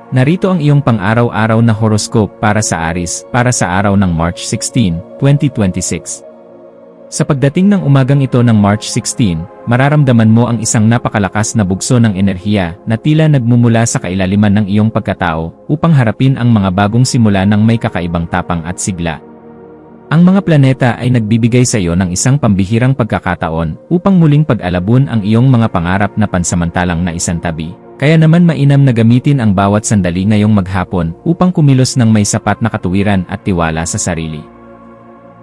Narito ang iyong pang-araw-araw na horoscope para sa Aries, para sa araw ng March 16, 2026. Sa pagdating ng umagang ito ng March 16, mararamdaman mo ang isang napakalakas na bugso ng enerhiya na tila nagmumula sa kailaliman ng iyong pagkatao upang harapin ang mga bagong simula ng may kakaibang tapang at sigla. Ang mga planeta ay nagbibigay sa iyo ng isang pambihirang pagkakataon upang muling pag-alabon ang iyong mga pangarap na pansamantalang naisantabi. Kaya naman mainam na gamitin ang bawat sandali ngayong maghapon upang kumilos ng may sapat na katuwiran at tiwala sa sarili.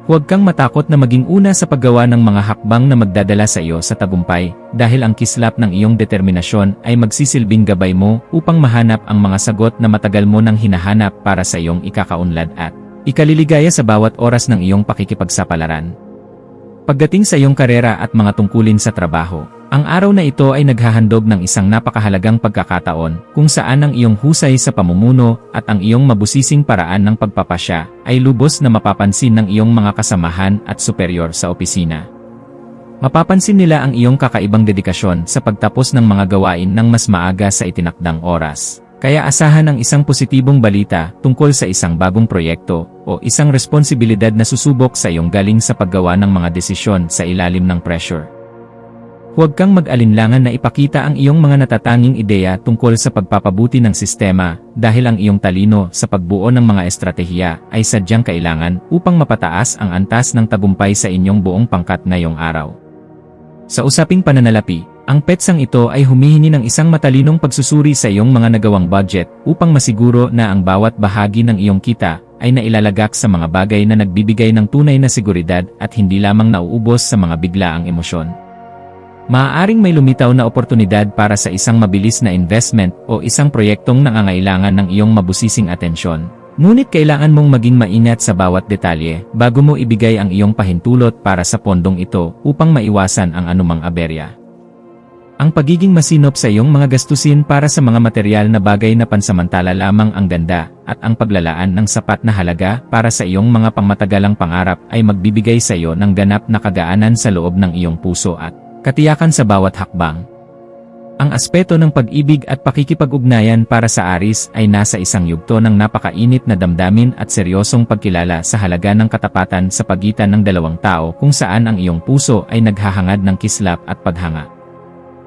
Huwag kang matakot na maging una sa paggawa ng mga hakbang na magdadala sa iyo sa tagumpay dahil ang kislap ng iyong determinasyon ay magsisilbing gabay mo upang mahanap ang mga sagot na matagal mo nang hinahanap para sa iyong ikakaunlad at ikaliligaya sa bawat oras ng iyong pakikipagsapalaran. Pagdating sa iyong karera at mga tungkulin sa trabaho, ang araw na ito ay naghahandog ng isang napakahalagang pagkakataon kung saan ang iyong husay sa pamumuno at ang iyong mabusising paraan ng pagpapasya ay lubos na mapapansin ng iyong mga kasamahan at superior sa opisina. Mapapansin nila ang iyong kakaibang dedikasyon sa pagtapos ng mga gawain ng mas maaga sa itinakdang oras. Kaya asahan ang isang positibong balita tungkol sa isang bagong proyekto o isang responsibilidad na susubok sa iyong galing sa paggawa ng mga desisyon sa ilalim ng pressure. Huwag kang mag-alinlangan na ipakita ang iyong mga natatanging ideya tungkol sa pagpapabuti ng sistema dahil ang iyong talino sa pagbuo ng mga estratehiya ay sadyang kailangan upang mapataas ang antas ng tagumpay sa inyong buong pangkat ngayong araw. Sa usaping pananalapi, ang petsang ito ay humihingi ng isang matalinong pagsusuri sa iyong mga nagawang budget upang masiguro na ang bawat bahagi ng iyong kita ay nailalagak sa mga bagay na nagbibigay ng tunay na seguridad at hindi lamang nauubos sa mga biglaang emosyon. Maaaring may lumitaw na oportunidad para sa isang mabilis na investment o isang proyektong nangangailangan ng iyong mabusising atensyon. Ngunit kailangan mong maging maingat sa bawat detalye bago mo ibigay ang iyong pahintulot para sa pondong ito upang maiwasan ang anumang aberya. Ang pagiging masinop sa iyong mga gastusin para sa mga material na bagay na pansamantala lamang ang ganda at ang paglalaan ng sapat na halaga para sa iyong mga pangmatagalang pangarap ay magbibigay sa iyo ng ganap na kagaanan sa loob ng iyong puso at katiyakan sa bawat hakbang. Ang aspeto ng pag-ibig at pakikipag-ugnayan para sa Aries ay nasa isang yugto ng napakainit na damdamin at seryosong pagkilala sa halaga ng katapatan sa pagitan ng dalawang tao kung saan ang iyong puso ay naghahangad ng kislap at paghanga.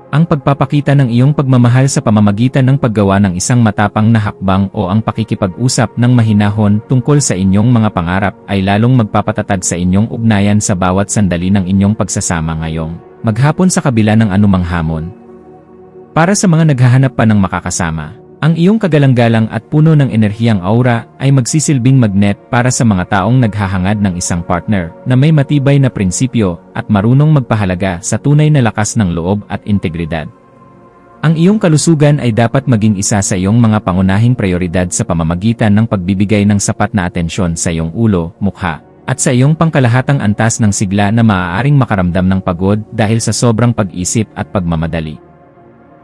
Ang pagpapakita ng iyong pagmamahal sa pamamagitan ng paggawa ng isang matapang na hakbang o ang pakikipag-usap ng mahinahon tungkol sa inyong mga pangarap ay lalong magpapatatag sa inyong ugnayan sa bawat sandali ng inyong pagsasama ngayong maghapon sa kabila ng anumang hamon. Para sa mga naghahanap pa ng makakasama, ang iyong kagalang-galang at puno ng enerhiyang aura ay magsisilbing magnet para sa mga taong naghahangad ng isang partner na may matibay na prinsipyo at marunong magpahalaga sa tunay na lakas ng loob at integridad. Ang iyong kalusugan ay dapat maging isa sa iyong mga pangunahing prioridad sa pamamagitan ng pagbibigay ng sapat na atensyon sa iyong ulo, mukha, at sa iyong pangkalahatang antas ng sigla na maaaring makaramdam ng pagod dahil sa sobrang pag-isip at pagmamadali.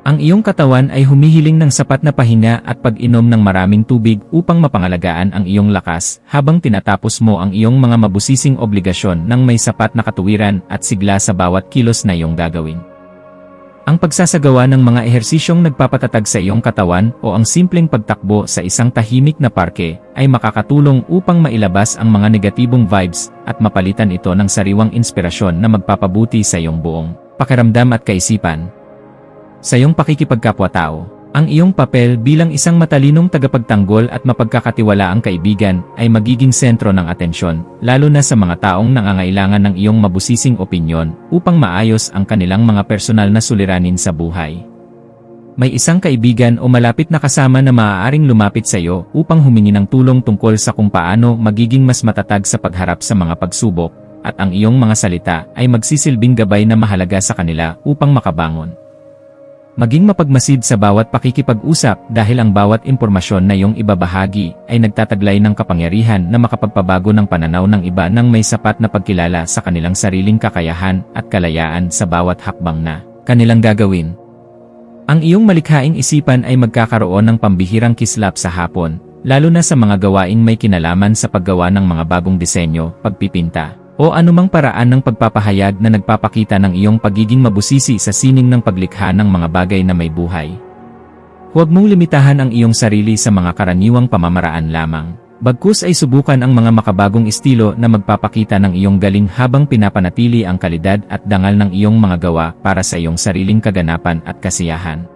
Ang iyong katawan ay humihiling ng sapat na pahinga at pag-inom ng maraming tubig upang mapangalagaan ang iyong lakas habang tinatapos mo ang iyong mga mabusising obligasyon ng may sapat na katuwiran at sigla sa bawat kilos na iyong gagawin. Ang pagsasagawa ng mga ehersisyong nagpapatatag sa iyong katawan o ang simpleng pagtakbo sa isang tahimik na parke ay makakatulong upang mailabas ang mga negatibong vibes at mapalitan ito ng sariwang inspirasyon na magpapabuti sa iyong buong pakiramdam at kaisipan. Sa iyong pakikipagkapwa-tao, ang iyong papel bilang isang matalinong tagapagtanggol at mapagkakatiwalaang kaibigan ay magiging sentro ng atensyon, lalo na sa mga taong nangangailangan ng iyong mabusising opinyon upang maayos ang kanilang mga personal na suliranin sa buhay. May isang kaibigan o malapit na kasama na maaaring lumapit sa iyo upang humingi ng tulong tungkol sa kung paano magiging mas matatag sa pagharap sa mga pagsubok, at ang iyong mga salita ay magsisilbing gabay na mahalaga sa kanila upang makabangon. Maging mapagmasid sa bawat pakikipag-usap dahil ang bawat impormasyon na iyong ibabahagi ay nagtataglay ng kapangyarihan na makapagpabago ng pananaw ng iba nang may sapat na pagkilala sa kanilang sariling kakayahan at kalayaan sa bawat hakbang na kanilang gagawin. Ang iyong malikhaing isipan ay magkakaroon ng pambihirang kislap sa hapon, lalo na sa mga gawaing may kinalaman sa paggawa ng mga bagong disenyo, pagpipinta, o anumang paraan ng pagpapahayag na nagpapakita ng iyong pagiging mabusisi sa sining ng paglikha ng mga bagay na may buhay. Huwag mong limitahan ang iyong sarili sa mga karaniwang pamamaraan lamang. Bagkus ay subukan ang mga makabagong estilo na magpapakita ng iyong galing habang pinapanatili ang kalidad at dangal ng iyong mga gawa para sa iyong sariling kaganapan at kasiyahan.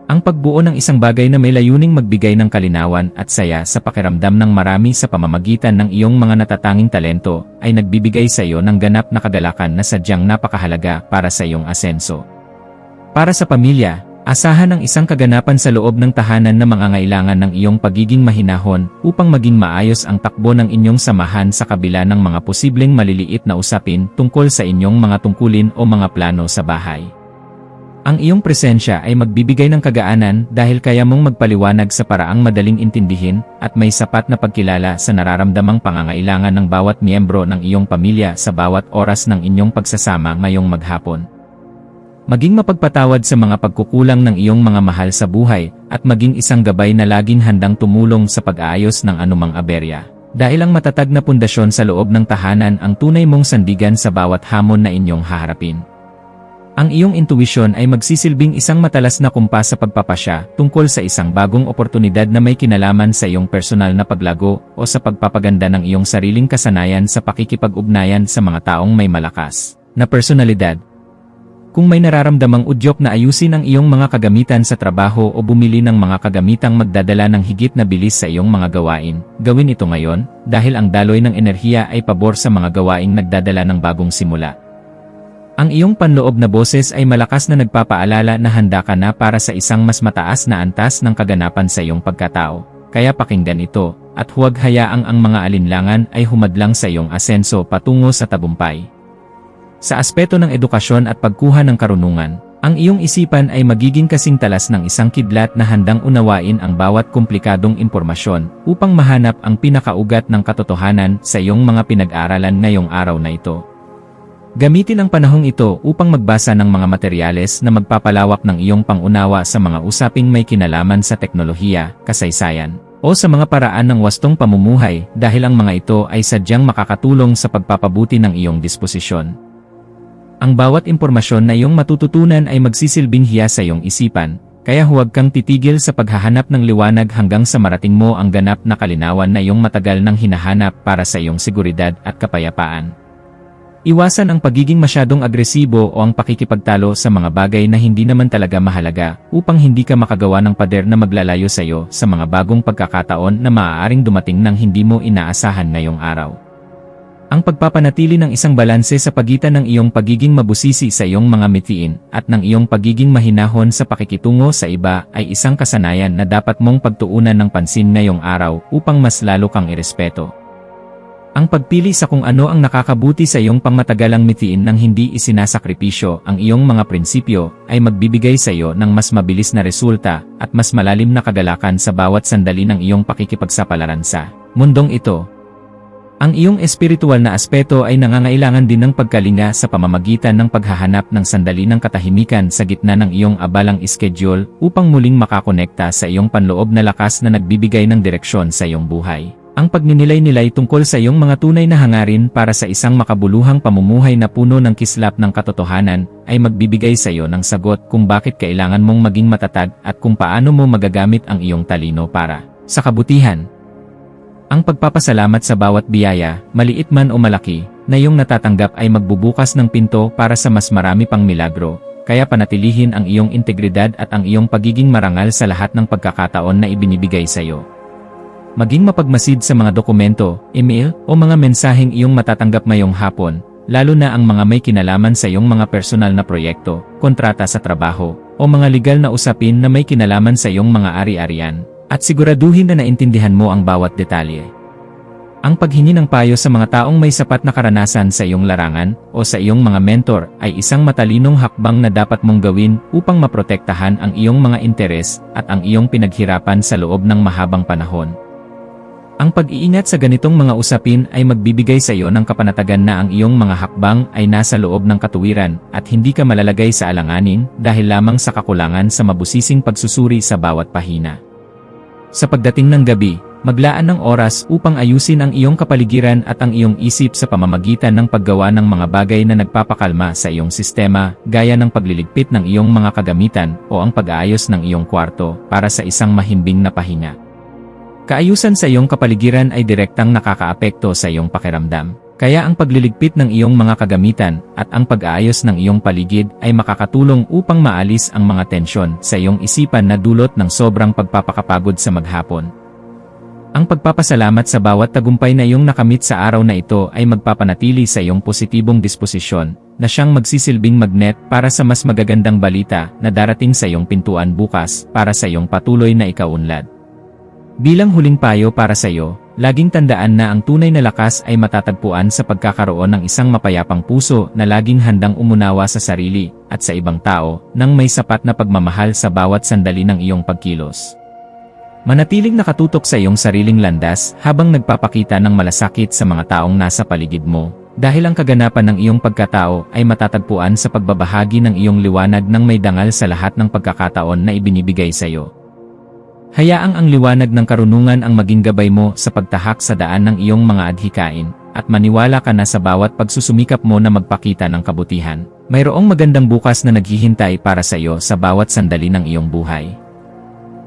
Ang pagbuo ng isang bagay na may layuning magbigay ng kalinawan at saya sa pakiramdam ng marami sa pamamagitan ng iyong mga natatanging talento ay nagbibigay sa iyo ng ganap na kagalakan na sadyang napakahalaga para sa iyong asenso. Para sa pamilya, asahan ang isang kaganapan sa loob ng tahanan na mangangailangan ng iyong pagiging mahinahon upang maging maayos ang takbo ng inyong samahan sa kabila ng mga posibleng maliliit na usapin tungkol sa inyong mga tungkulin o mga plano sa bahay. Ang iyong presensya ay magbibigay ng kagaanan dahil kaya mong magpaliwanag sa paraang madaling intindihin at may sapat na pagkilala sa nararamdamang pangangailangan ng bawat miyembro ng iyong pamilya sa bawat oras ng inyong pagsasama ngayong maghapon. Maging mapagpatawad sa mga pagkukulang ng iyong mga mahal sa buhay at maging isang gabay na laging handang tumulong sa pag-aayos ng anumang aberya. Dahil ang matatag na pundasyon sa loob ng tahanan ang tunay mong sandigan sa bawat hamon na inyong haharapin. Ang iyong intuwisyon ay magsisilbing isang matalas na kumpas sa pagpapasya tungkol sa isang bagong oportunidad na may kinalaman sa iyong personal na paglago o sa pagpapaganda ng iyong sariling kasanayan sa pakikipag-ugnayan sa mga taong may malakas na personalidad. Kung may nararamdamang udyok na ayusin ang iyong mga kagamitan sa trabaho o bumili ng mga kagamitang magdadala ng higit na bilis sa iyong mga gawain, gawin ito ngayon dahil ang daloy ng enerhiya ay pabor sa mga gawaing nagdadala ng bagong simula. Ang iyong panloob na boses ay malakas na nagpapaalala na handa ka na para sa isang mas mataas na antas ng kaganapan sa iyong pagkatao, kaya pakinggan ito, at huwag hayaang ang mga alinlangan ay humadlang sa iyong asenso patungo sa tagumpay. Sa aspeto ng edukasyon at pagkuha ng karunungan, ang iyong isipan ay magiging kasing talas ng isang kidlat na handang unawain ang bawat komplikadong impormasyon upang mahanap ang pinakaugat ng katotohanan sa iyong mga pinag-aralan ngayong araw na ito. Gamitin ang panahong ito upang magbasa ng mga materyales na magpapalawak ng iyong pangunawa sa mga usaping may kinalaman sa teknolohiya, kasaysayan, o sa mga paraan ng wastong pamumuhay dahil ang mga ito ay sadyang makakatulong sa pagpapabuti ng iyong disposisyon. Ang bawat impormasyon na iyong matututunan ay magsisilbing hiya sa iyong isipan, kaya huwag kang titigil sa paghahanap ng liwanag hanggang sa marating mo ang ganap na kalinawan na iyong matagal nang hinahanap para sa iyong seguridad at kapayapaan. Iwasan ang pagiging masyadong agresibo o ang pakikipagtalo sa mga bagay na hindi naman talaga mahalaga upang hindi ka makagawa ng pader na maglalayo sa iyo sa mga bagong pagkakataon na maaaring dumating nang hindi mo inaasahan ngayong araw. Ang pagpapanatili ng isang balanse sa pagitan ng iyong pagiging mabusisi sa iyong mga mitiin at ng iyong pagiging mahinahon sa pakikitungo sa iba ay isang kasanayan na dapat mong pagtuunan ng pansin ngayong araw upang mas lalo kang irespeto. Ang pagpili sa kung ano ang nakakabuti sa iyong pangmatagalang mitiin nang hindi isinasakripisyo ang iyong mga prinsipyo ay magbibigay sa iyo ng mas mabilis na resulta at mas malalim na kagalakan sa bawat sandali ng iyong pakikipagsapalaran sa mundong ito. Ang iyong espiritual na aspeto ay nangangailangan din ng pagkalinga sa pamamagitan ng paghahanap ng sandali ng katahimikan sa gitna ng iyong abalang schedule upang muling makakonekta sa iyong panloob na lakas na nagbibigay ng direksyon sa iyong buhay. Ang pagninilay-nilay tungkol sa iyong mga tunay na hangarin para sa isang makabuluhang pamumuhay na puno ng kislap ng katotohanan ay magbibigay sa iyo ng sagot kung bakit kailangan mong maging matatag at kung paano mo magagamit ang iyong talino para sa kabutihan. Ang pagpapasalamat sa bawat biyaya, maliit man o malaki, na iyong natatanggap ay magbubukas ng pinto para sa mas marami pang milagro, kaya panatilihin ang iyong integridad at ang iyong pagiging marangal sa lahat ng pagkakataon na ibinibigay sa iyo. Maging mapagmasid sa mga dokumento, email, o mga mensaheng iyong matatanggap ngayong hapon, lalo na ang mga may kinalaman sa iyong mga personal na proyekto, kontrata sa trabaho, o mga legal na usapin na may kinalaman sa iyong mga ari-arian, at siguraduhin na naintindihan mo ang bawat detalye. Ang paghingi ng payo sa mga taong may sapat na karanasan sa iyong larangan o sa iyong mga mentor ay isang matalinong hakbang na dapat mong gawin upang maprotektahan ang iyong mga interes at ang iyong pinaghirapan sa loob ng mahabang panahon. Ang pag-iingat sa ganitong mga usapin ay magbibigay sa iyo ng kapanatagan na ang iyong mga hakbang ay nasa loob ng katuwiran at hindi ka malalagay sa alanganin dahil lamang sa kakulangan sa mabusising pagsusuri sa bawat pahina. Sa pagdating ng gabi, Maglaan ng oras upang ayusin ang iyong kapaligiran at ang iyong isip sa pamamagitan ng paggawa ng mga bagay na nagpapakalma sa iyong sistema, gaya ng pagliligpit ng iyong mga kagamitan o ang pag-aayos ng iyong kwarto para sa isang mahimbing na pahinga. Kaayusan sa iyong kapaligiran ay direktang nakakaapekto sa iyong pakiramdam. Kaya ang pagliligpit ng iyong mga kagamitan at ang pag-aayos ng iyong paligid ay makakatulong upang maalis ang mga tensyon sa iyong isipan na dulot ng sobrang pagpapakapagod sa maghapon. Ang pagpapasalamat sa bawat tagumpay na iyong nakamit sa araw na ito ay magpapanatili sa iyong positibong disposisyon na siyang magsisilbing magnet para sa mas magagandang balita na darating sa iyong pintuan bukas para sa iyong patuloy na ikaunlad. Bilang huling payo para sa iyo, laging tandaan na ang tunay na lakas ay matatagpuan sa pagkakaroon ng isang mapayapang puso na laging handang umunawa sa sarili at sa ibang tao nang may sapat na pagmamahal sa bawat sandali ng iyong pagkilos. Manatiling nakatutok sa iyong sariling landas habang nagpapakita ng malasakit sa mga taong nasa paligid mo, dahil ang kaganapan ng iyong pagkatao ay matatagpuan sa pagbabahagi ng iyong liwanag ng may dangal sa lahat ng pagkakataon na ibinibigay sa iyo. Hayaang ang liwanag ng karunungan ang maging gabay mo sa pagtahak sa daan ng iyong mga adhikain, at maniwala ka na sa bawat pagsusumikap mo na magpakita ng kabutihan, mayroong magandang bukas na naghihintay para sa iyo sa bawat sandali ng iyong buhay.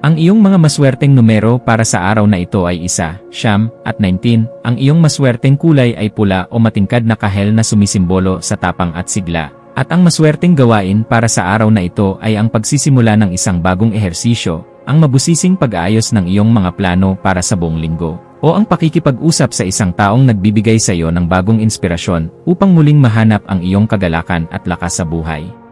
Ang iyong mga maswerteng numero para sa araw na ito ay 1, 9, at 19. Ang iyong maswerteng kulay ay pula o matingkad na kahel na sumisimbolo sa tapang at sigla. At ang maswerteng gawain para sa araw na ito ay ang pagsisimula ng isang bagong ehersisyo, ang mabusising pag-aayos ng iyong mga plano para sa buong linggo, o ang pakikipag-usap sa isang taong nagbibigay sa iyo ng bagong inspirasyon upang muling mahanap ang iyong kagalakan at lakas sa buhay.